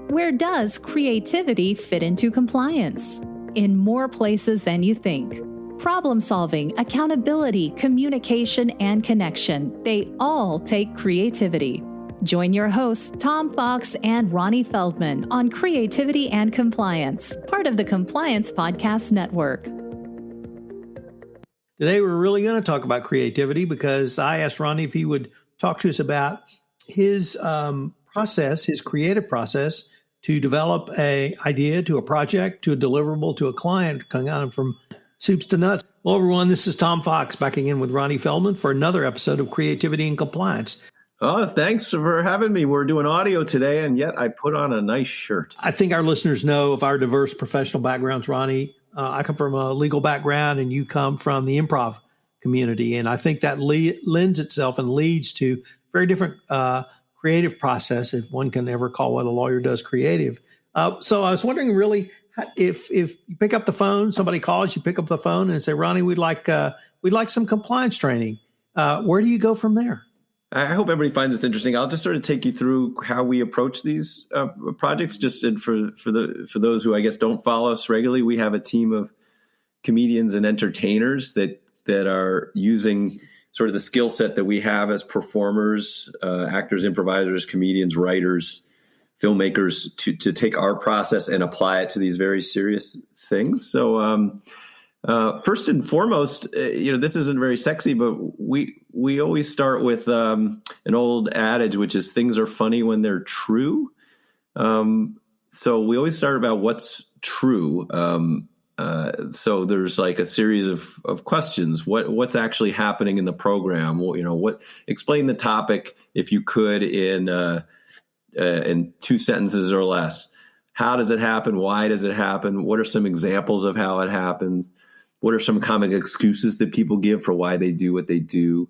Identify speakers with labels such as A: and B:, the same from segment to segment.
A: Where does creativity fit into compliance? In more places than you think. Problem solving, accountability, communication, and connection, they all take creativity. Join your hosts, Tom Fox and Ronnie Feldman, on Creativity and Compliance, part of the Compliance Podcast Network.
B: Today, we're really going to talk about creativity because I asked Ronnie if he would talk to us about his process, his creative process to develop an idea to a project, to a deliverable, to a client, coming on from soups to nuts. Well, everyone, this is Tom Fox backing in with Ronnie Feldman for another episode of Creativity and Compliance.
C: Oh, thanks for having me. We're doing audio today, and yet I put on a nice shirt.
B: I think our listeners know of our diverse professional backgrounds, Ronnie. I come from a legal background, and you come from the improv community. And I think that lends itself and leads to very different creative process, if one can ever call what a lawyer does creative. So I was wondering really if you pick up the phone, somebody calls, you pick up the phone and say, Ronnie, we'd like some compliance training. Where do you go from there?
C: I hope everybody finds this interesting. I'll just sort of take you through how we approach these projects. Just for those who I guess don't follow us regularly, we have a team of comedians and entertainers that are using sort of the skill set that we have as performers, actors, improvisers, comedians, writers, filmmakers to take our process and apply it to these very serious things. So first and foremost, this isn't very sexy, but we always start with an old adage, which is things are funny when they're true. So we always start about what's true. So there's like a series of questions. What's actually happening in the program? Explain the topic if you could in 2 sentences or less. How does it happen? Why does it happen? What are some examples of how it happens? What are some common excuses that people give for why they do what they do?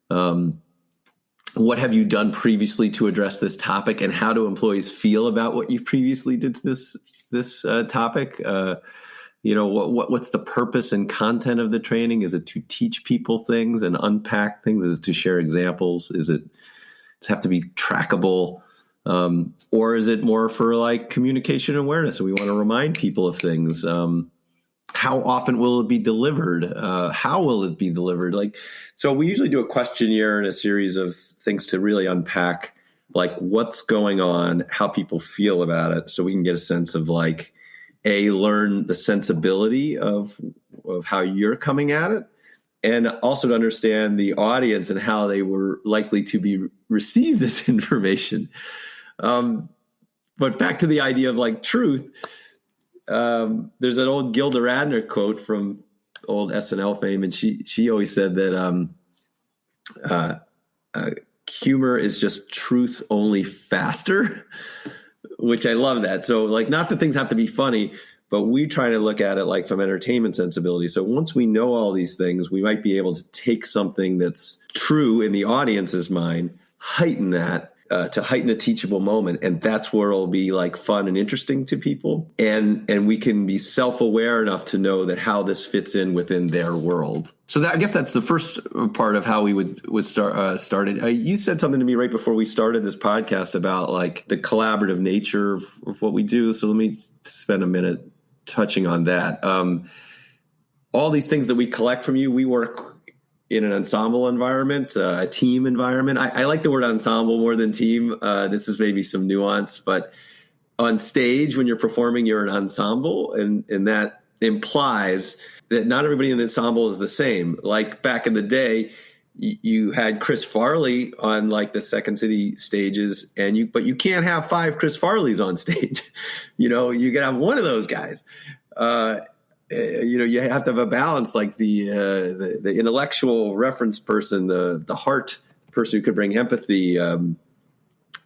C: What have you done previously to address this topic, and how do employees feel about what you previously did to this topic? What's the purpose and content of the training? Is it to teach people things and unpack things? Is it to share examples? Does it have to be trackable? Or is it more for like communication awareness? So we want to remind people of things. How often will it be delivered? How will it be delivered? So we usually do a questionnaire and a series of things to really unpack like what's going on, how people feel about it. So we can get a sense of learn the sensibility of how you're coming at it, and also to understand the audience and how they were likely to receive this information. But back to the idea of truth. There's an old Gilda Radner quote from old SNL fame, and she always said that humor is just truth only faster, which I love that. So not that things have to be funny, but we try to look at it from entertainment sensibility. So once we know all these things, we might be able to take something that's true in the audience's mind, heighten that, to heighten a teachable moment. And that's where it'll be fun and interesting to people. And we can be self-aware enough to know that how this fits in within their world. So I guess that's the first part of how we would start it. You said something to me right before we started this podcast about the collaborative nature of what we do. So let me spend a minute touching on that. All these things that we collect from you, we work in an ensemble environment, a team environment. I like the word ensemble more than team. This is maybe some nuance, but on stage when you're performing, you're an ensemble, and that implies that not everybody in the ensemble is the same. Back in the day, you had Chris Farley on the Second City stages, but you can't have 5 Chris Farleys on stage. You can have one of those guys. You have to have a balance, the intellectual reference person, the heart person who could bring empathy.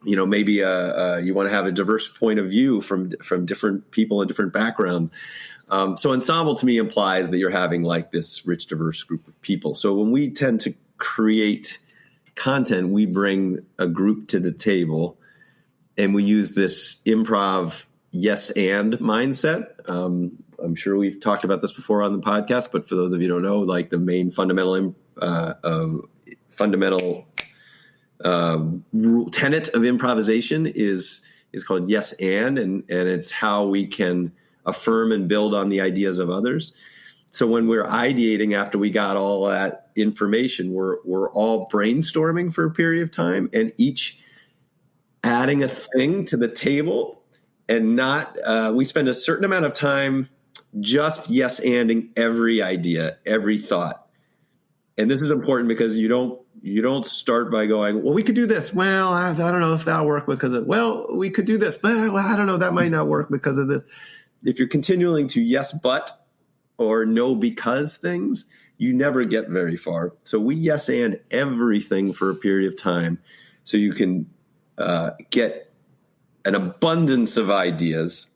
C: Maybe you want to have a diverse point of view from different people and different backgrounds. So ensemble to me implies that you're having this rich, diverse group of people. So when we tend to create content, we bring a group to the table, and we use this improv yes and mindset. I'm sure we've talked about this before on the podcast, but for those of you who don't know, the main fundamental tenet of improvisation is is called yes and it's how we can affirm and build on the ideas of others. So when we're ideating after we got all that information, we're all brainstorming for a period of time and each adding a thing to the table, and not we spend a certain amount of time just yes-anding every idea, every thought. And this is important because you don't start by going, well, we could do this. Well, I don't know if that'll work because of, well, we could do this. Well, I don't know, that might not work because of this. If you're continuing to yes, but, or no, because things, you never get very far. So we yes and everything for a period of time so you can get an abundance of ideas.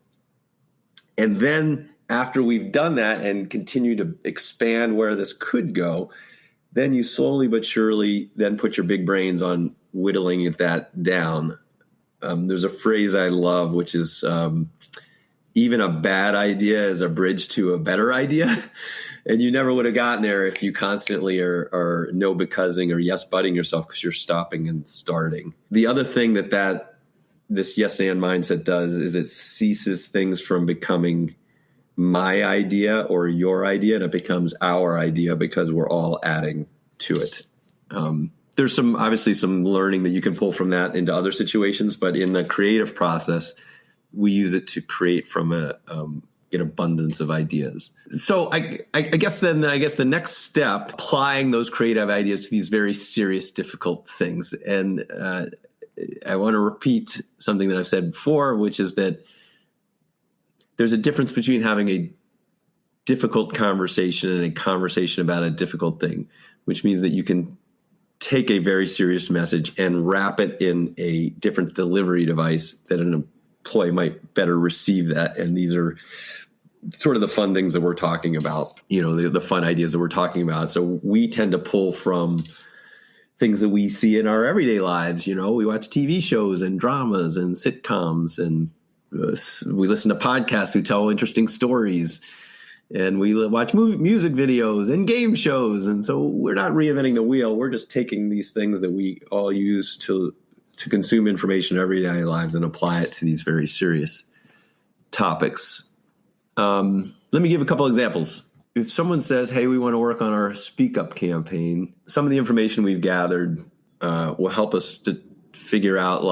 C: And then after we've done that and continue to expand where this could go, then you slowly but surely then put your big brains on whittling that down. There's a phrase I love, which is even a bad idea is a bridge to a better idea. And you never would have gotten there if you constantly are no becausing or yes butting yourself because you're stopping and starting. The other thing that this yes and mindset does is it ceases things from becoming my idea or your idea, and it becomes our idea because we're all adding to it. There's obviously some learning that you can pull from that into other situations, but in the creative process, we use it to create from an abundance of ideas. So I guess the next step, applying those creative ideas to these very serious, difficult things. And I want to repeat something that I've said before, which is that there's a difference between having a difficult conversation and a conversation about a difficult thing, which means that you can take a very serious message and wrap it in a different delivery device that an employee might better receive that. And these are sort of the fun things that we're talking about, the fun ideas that we're talking about. So we tend to pull from things that we see in our everyday lives. We watch TV shows and dramas and sitcoms, and we listen to podcasts who tell interesting stories, and we watch music videos and game shows. And so we're not reinventing the wheel. We're just taking these things that we all use to consume information in everyday lives and apply it to these very serious topics. Let me give a couple examples. If someone says, hey, we want to work on our Speak Up campaign, some of the information we've gathered will help us to figure out,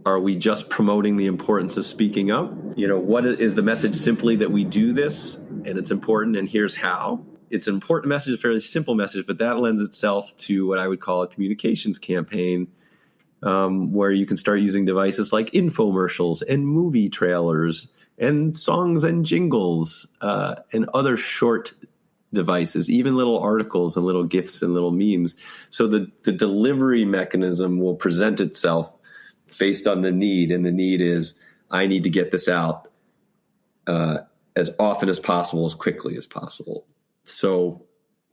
C: are we just promoting the importance of speaking up? What is the message simply that we do this and it's important and here's how? It's an important message, a fairly simple message, but that lends itself to what I would call a communications campaign, where you can start using devices like infomercials and movie trailers and songs and jingles and other short devices, even little articles and little GIFs and little memes. So the delivery mechanism will present itself based on the need. And the need is, I need to get this out as often as possible, as quickly as possible. So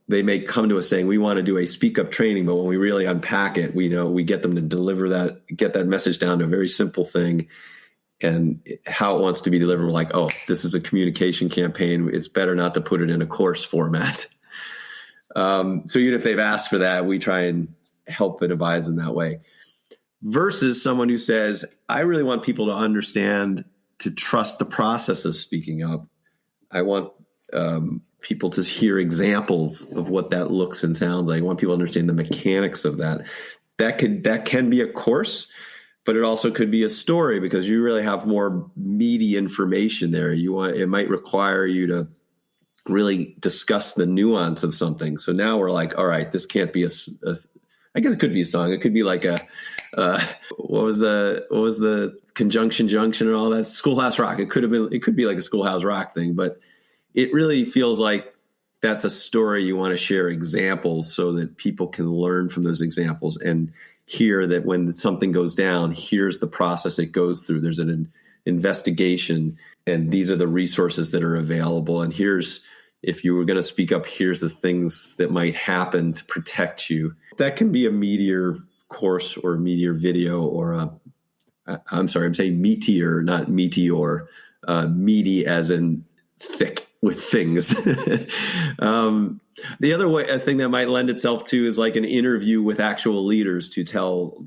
C: they may come to us saying, we want to do a Speak Up training, but when we really unpack it, we get them to deliver that, get that message down to a very simple thing and how it wants to be delivered. We're like, oh, this is a communication campaign. It's better not to put it in a course format. So even if they've asked for that, we try and help and advise in that way. Versus someone who says, I really want people to understand, to trust the process of speaking up. I want people to hear examples of what that looks and sounds like. I want people to understand the mechanics of that. That can be a course, but it also could be a story because you really have more meaty information there. It might require you to really discuss the nuance of something. So now we're like, all right, this can't be I guess it could be a song. It could be like what was the conjunction junction and all that? Schoolhouse Rock. It could be like a Schoolhouse Rock thing, but it really feels like that's a story you want to share examples so that people can learn from those examples and hear that when something goes down, here's the process it goes through. There's an investigation, and these are the resources that are available. And if you were going to speak up, here's the things that might happen to protect you. That can be a meteor course or a meteor video or I'm saying meteor, not meteor, meaty as in thick with things. The other way, a thing that might lend itself to is like an interview with actual leaders to tell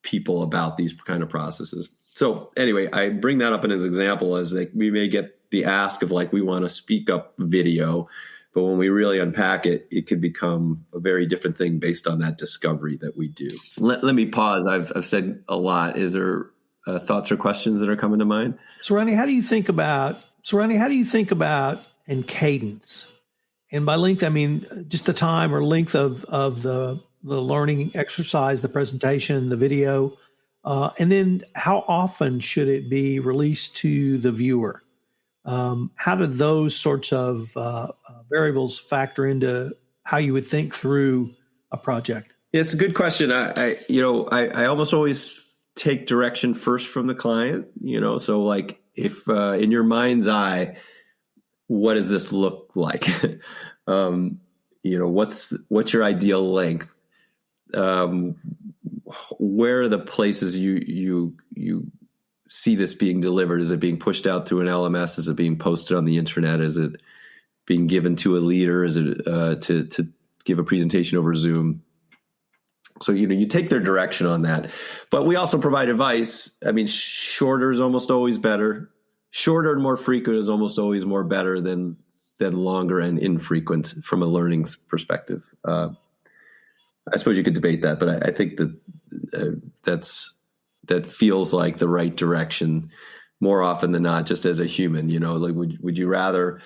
C: people about these kind of processes. So anyway, I bring that up in as an example as like we may get the ask of like, we want to speak up video, but when we really unpack it, it could become a very different thing based on that discovery that we do. Let me pause. I've said a lot. Is there thoughts or questions that are coming to mind?
B: So Ronnie, how do you think about and cadence? And by length, I mean just the time or length of the learning exercise, the presentation, the video, and then how often should it be released to the viewer? How do those sorts of variables factor into how you would think through a project?
C: It's a good question. I almost always take direction first from the client. So like if in your mind's eye, what does this look like? What's your ideal length? Where are the places you see this being delivered? Is it being pushed out through an LMS? Is it being posted on the internet? Is it being given to a leader? Is it to give a presentation over Zoom? So, you take their direction on that. But we also provide advice. I mean, shorter is almost always better. Shorter and more frequent is almost always more better than longer and infrequent from a learning perspective. I suppose you could debate that, but I think that that feels like the right direction more often than not, just as a human. Like would you rather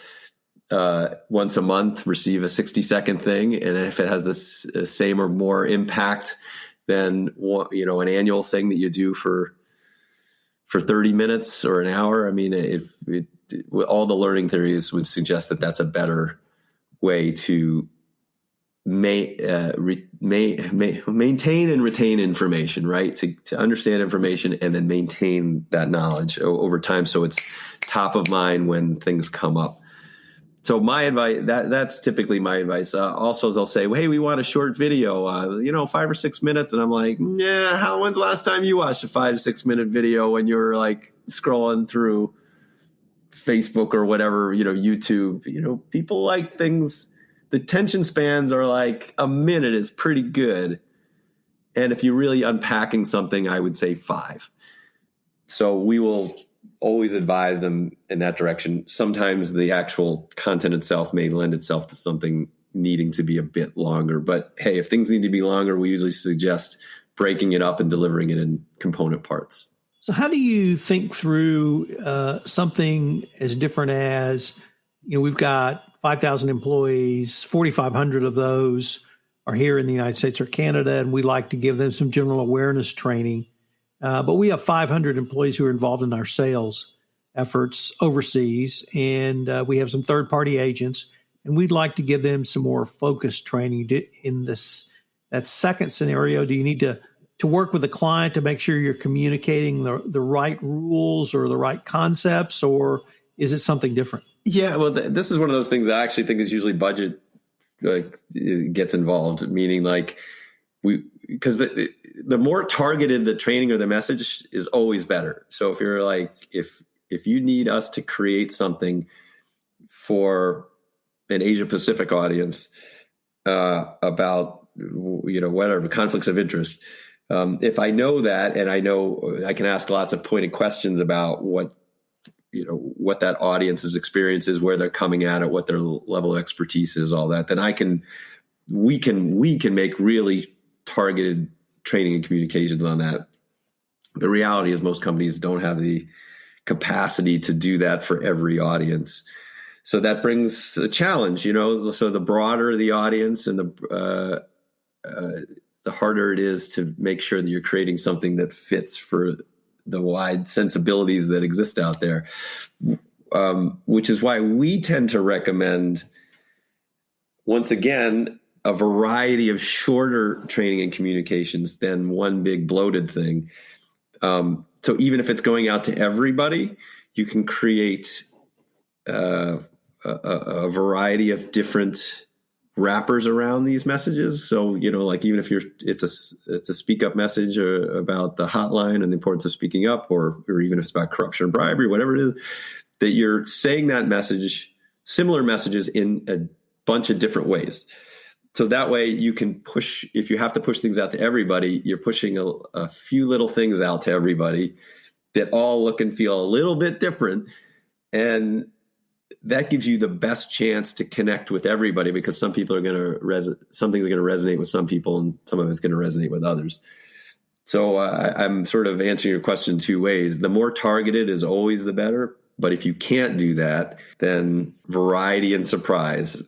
C: once a month receive a 60-second thing, and if it has this same or more impact than an annual thing that you do for 30 minutes or an hour? I mean, all the learning theories would suggest that that's a better way to maintain and retain information, right? To understand information and then maintain that knowledge over time, so it's top of mind when things come up. So my advice, that's typically my advice. Also, they'll say, well, hey, we want a short video, 5 or 6 minutes. And I'm like, yeah, when's the last time you watched a 5 to 6 minute video when you're like scrolling through Facebook or whatever, YouTube? People like things. The attention spans are like a minute is pretty good. And if you're really unpacking something, I would say 5. So we will always advise them in that direction. Sometimes the actual content itself may lend itself to something needing to be a bit longer. But hey, if things need to be longer, we usually suggest breaking it up and delivering it in component parts.
B: So how do you think through something as different as, we've got 5,000 employees, 4,500 of those are here in the United States or Canada, and we like to give them some general awareness training. But we have 500 employees who are involved in our sales efforts overseas, and we have some third-party agents, and we'd like to give them some more focused training. In that second scenario, do you need to work with the client to make sure you're communicating the right rules or the right concepts, or is it something different?
C: Yeah, well, this is one of those things that I actually think is usually budget gets involved, meaning like because the more targeted the training or the message is always better. So if you're like, if you need us to create something for an Asia Pacific audience about, whatever, conflicts of interest, if I know that, and I know I can ask lots of pointed questions about what that audience's experience is, where they're coming at it, what their level of expertise is, all that, then we can make really targeted training and communications on that. The reality is most companies don't have the capacity to do that for every audience. So that brings a challenge, so the broader the audience and the harder it is to make sure that you're creating something that fits for the wide sensibilities that exist out there, which is why we tend to recommend, once again, a variety of shorter training and communications than one big bloated thing. So even if it's going out to everybody, you can create a variety of different wrappers around these messages. So, like even if it's a speak up message about the hotline and the importance of speaking up, or even if it's about corruption or bribery, whatever it is, that you're saying that message, similar messages in a bunch of different ways. So that way you can push, if you have to push things out to everybody, you're pushing a few little things out to everybody that all look and feel a little bit different. And that gives you the best chance to connect with everybody, because some people are going to some things are going to resonate with some people and some of it's going to resonate with others. So I'm sort of answering your question two ways. The more targeted is always the better. But if you can't do that, then variety and surprise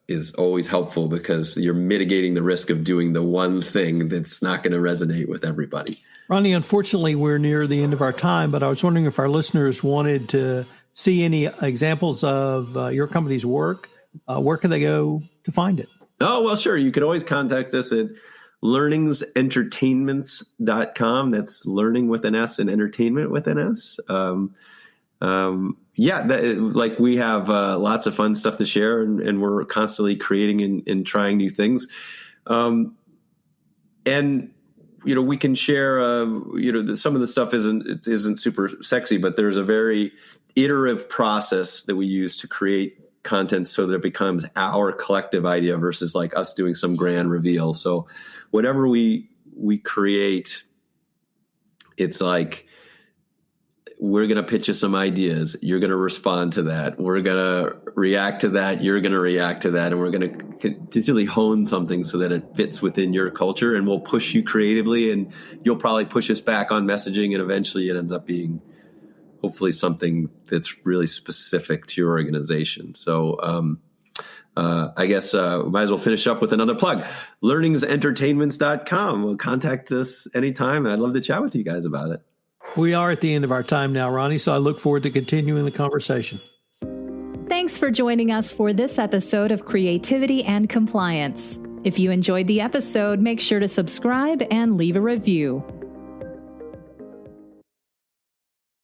C: is always helpful, because you're mitigating the risk of doing the one thing that's not going to resonate with everybody.
B: Ronnie, unfortunately, we're near the end of our time, but I was wondering if our listeners wanted to see any examples of your company's work. Where can they go to find it?
C: Oh, well, sure. You can always contact us at learningsentertainments.com. That's learning with an S and entertainment with an S. Like we have lots of fun stuff to share, and we're constantly creating and trying new things. And we can share, some of the stuff isn't super sexy, but there's a very iterative process that we use to create content so that it becomes our collective idea versus like us doing some grand reveal. So whatever we create, it's like, we're going to pitch you some ideas. You're going to respond to that. We're going to react to that. You're going to react to that. And we're going to continually hone something so that it fits within your culture, and we'll push you creatively, and you'll probably push us back on messaging. And eventually it ends up being hopefully something that's really specific to your organization. So, I guess might as well finish up with another plug. Learningsentertainments.com. Well, contact us anytime, and I'd love to chat with you guys about it.
B: We are at the end of our time now, Ronnie, so I look forward to continuing the conversation.
A: Thanks for joining us for this episode of Creativity and Compliance. If you enjoyed the episode, make sure to subscribe and leave a review.